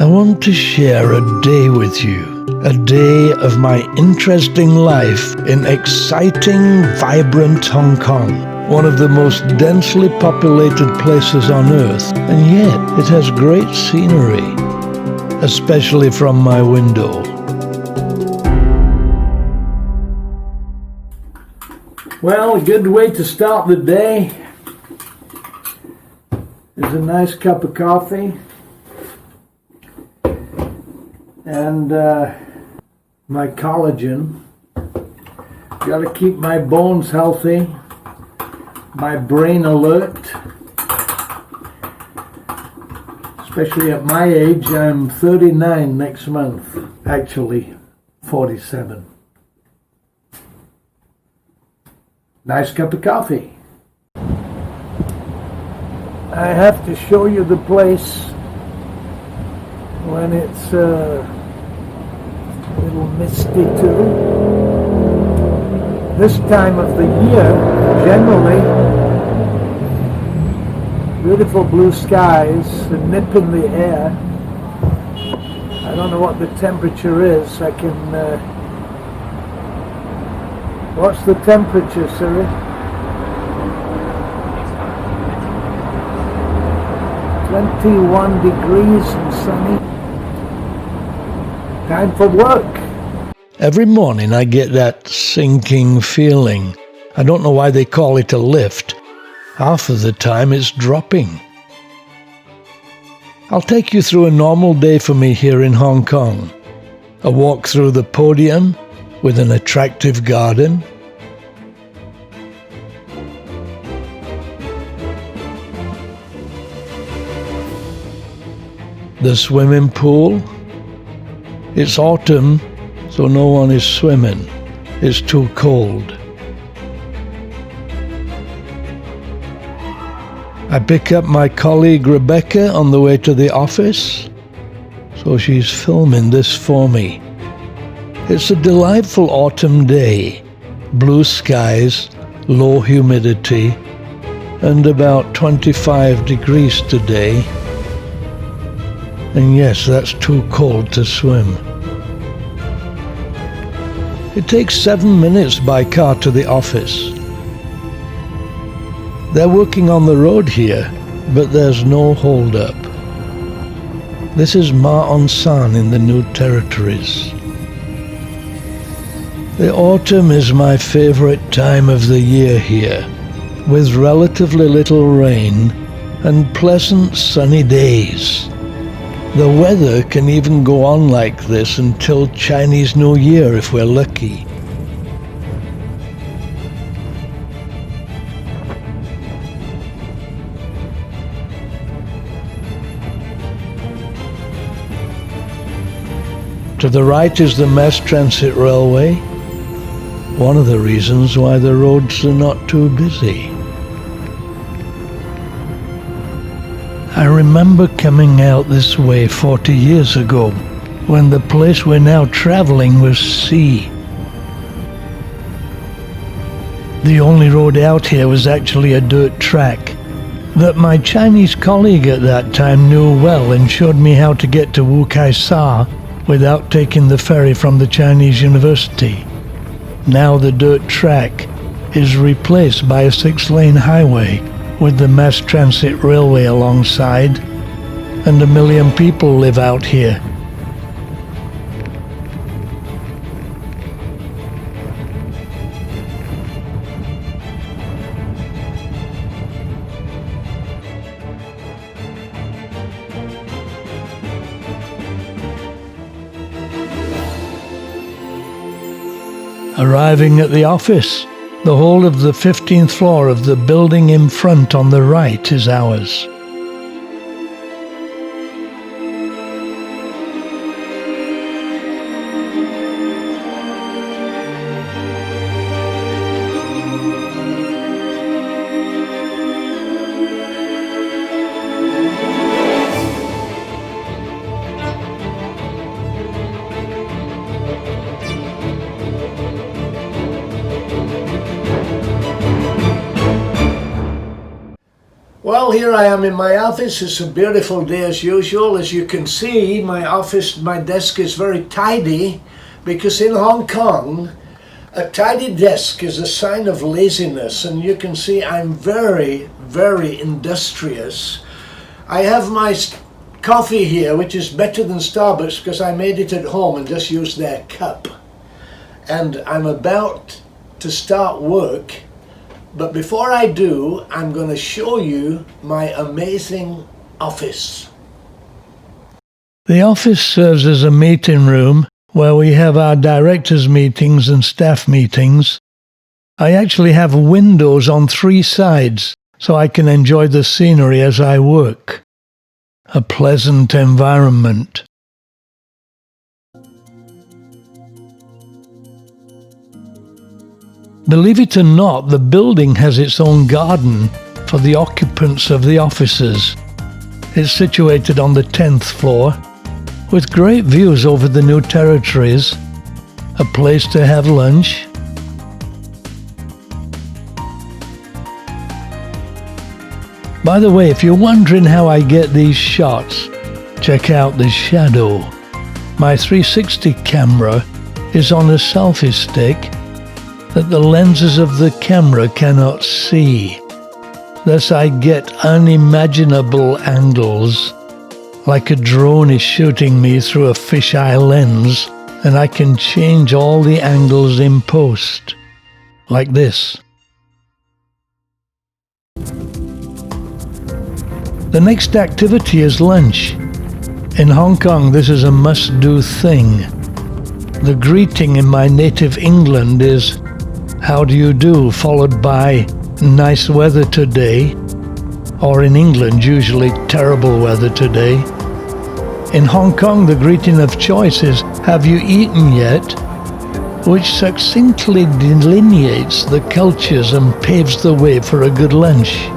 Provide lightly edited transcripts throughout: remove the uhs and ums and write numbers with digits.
want to share a day with you, a day of my interesting life in exciting, vibrant Hong Kong, one of the most densely populated places on earth, and yet it has great scenery, especially from my window. Well, a good way to start the day is a nice cup of coffee and my collagen. Got to keep my bones healthy, my brain alert, especially at my age. I'm 39 next month, actually 47. Nice cup of coffee. I have to show you the place when it's a little misty too. This time of the year, generally, beautiful blue skies, a nip in the air. I don't know what the temperature is. I can... what's the temperature, Siri? 21 degrees and sunny. Time for work. Every morning I get that sinking feeling. I don't know why they call it a lift. Half of the time it's dropping. I'll take you through a normal day for me here in Hong Kong. A walk through the podium with an attractive garden. The swimming pool. It's autumn, so no one is swimming. It's too cold. I pick up my colleague Rebecca on the way to the office, so she's filming this for me. It's a delightful autumn day. Blue skies, low humidity, and about 25 degrees today. And yes, that's too cold to swim. It takes 7 minutes by car to the office. They're working on the road here, but there's no hold-up. This is Ma On San in the New Territories. The autumn is my favorite time of the year here, with relatively little rain and pleasant sunny days. The weather can even go on like this until Chinese New Year if we're lucky. To the right is the Mass Transit Railway, one of the reasons why the roads are not too busy. I remember coming out this way 40 years ago, when the place we're now traveling was sea. The only road out here was actually a dirt track that my Chinese colleague at that time knew well and showed me how to get to Wu Kai Sa without taking the ferry from the Chinese university. Now the dirt track is replaced by a 6-lane highway with the mass transit railway alongside, and 1 million people live out here. Arriving at the office, the whole of the 15th floor of the building in front on the right is ours. Well, here I am in my office. It's a beautiful day as usual. As you can see, my desk is very tidy, because in Hong Kong, a tidy desk is a sign of laziness, and you can see I'm very, very industrious. I have my coffee here, which is better than Starbucks because I made it at home and just used their cup. And I'm about to start work. But before I do, I'm going to show you my amazing office. The office serves as a meeting room where we have our directors' meetings and staff meetings. I actually have windows on 3 sides so I can enjoy the scenery as I work. A pleasant environment. Believe it or not, the building has its own garden for the occupants of the offices. It's situated on the 10th floor, with great views over the new territories, a place to have lunch. By the way, if you're wondering how I get these shots, check out the shadow. My 360 camera is on a selfie stick that the lenses of the camera cannot see. Thus I get unimaginable angles, like a drone is shooting me through a fisheye lens, and I can change all the angles in post, like this. The next activity is lunch. In Hong Kong, this is a must-do thing. The greeting in my native England is, "How do you do?" followed by "Nice weather today," or in England usually "Terrible weather today." In Hong Kong the greeting of choice is "Have you eaten yet?" which succinctly delineates the cultures and paves the way for a good lunch.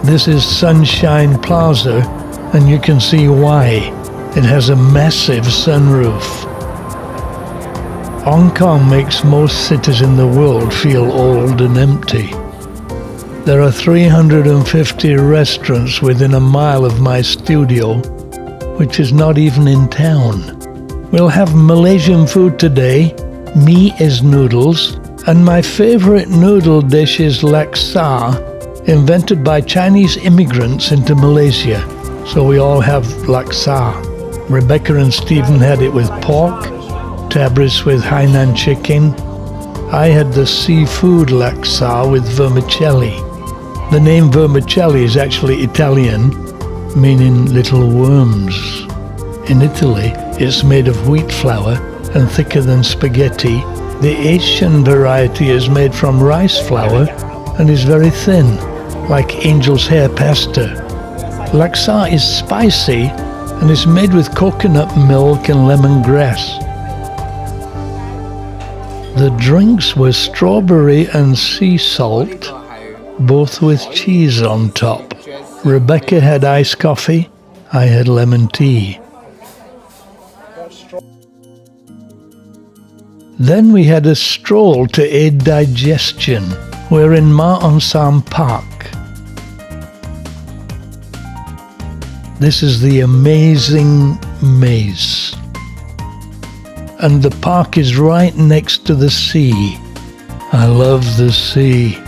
This is Sunshine Plaza, and you can see why. It has a massive sunroof. Hong Kong makes most cities in the world feel old and empty. There are 350 restaurants within a mile of my studio, which is not even in town. We'll have Malaysian food today. Mee is noodles, and my favorite noodle dish is laksa, invented by Chinese immigrants into Malaysia. So we all have laksa. Rebecca and Stephen had it with pork, Tabriz with Hainan chicken. I had the seafood laksa with vermicelli. The name vermicelli is actually Italian, meaning little worms. In Italy, it's made of wheat flour and thicker than spaghetti. The Asian variety is made from rice flour and is very thin, like angel's hair pasta. Laksa is spicy and is made with coconut milk and lemongrass. The drinks were strawberry and sea salt, both with cheese on top. Rebecca had iced coffee, I had lemon tea. Then we had a stroll to aid digestion. We're in Ma On Sam Park. This is the amazing maze. And the park is right next to the sea. I love the sea.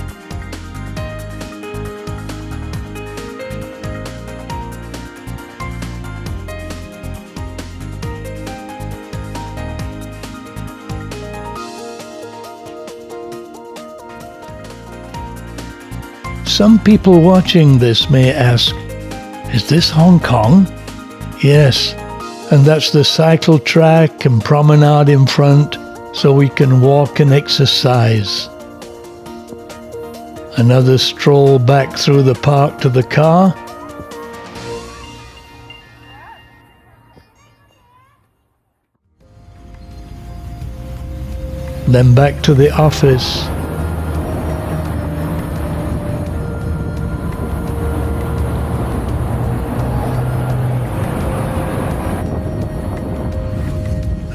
Some people watching this may ask, is this Hong Kong? Yes, and that's the cycle track and promenade in front, so we can walk and exercise. Another stroll back through the park to the car. Then back to the office.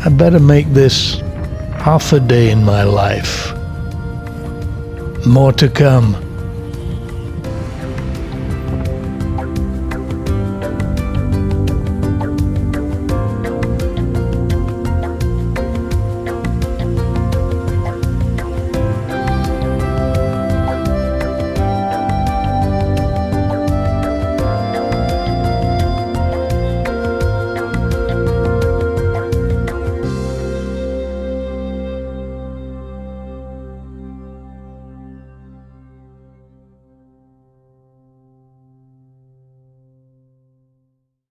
I better make this half a day in my life. More to come.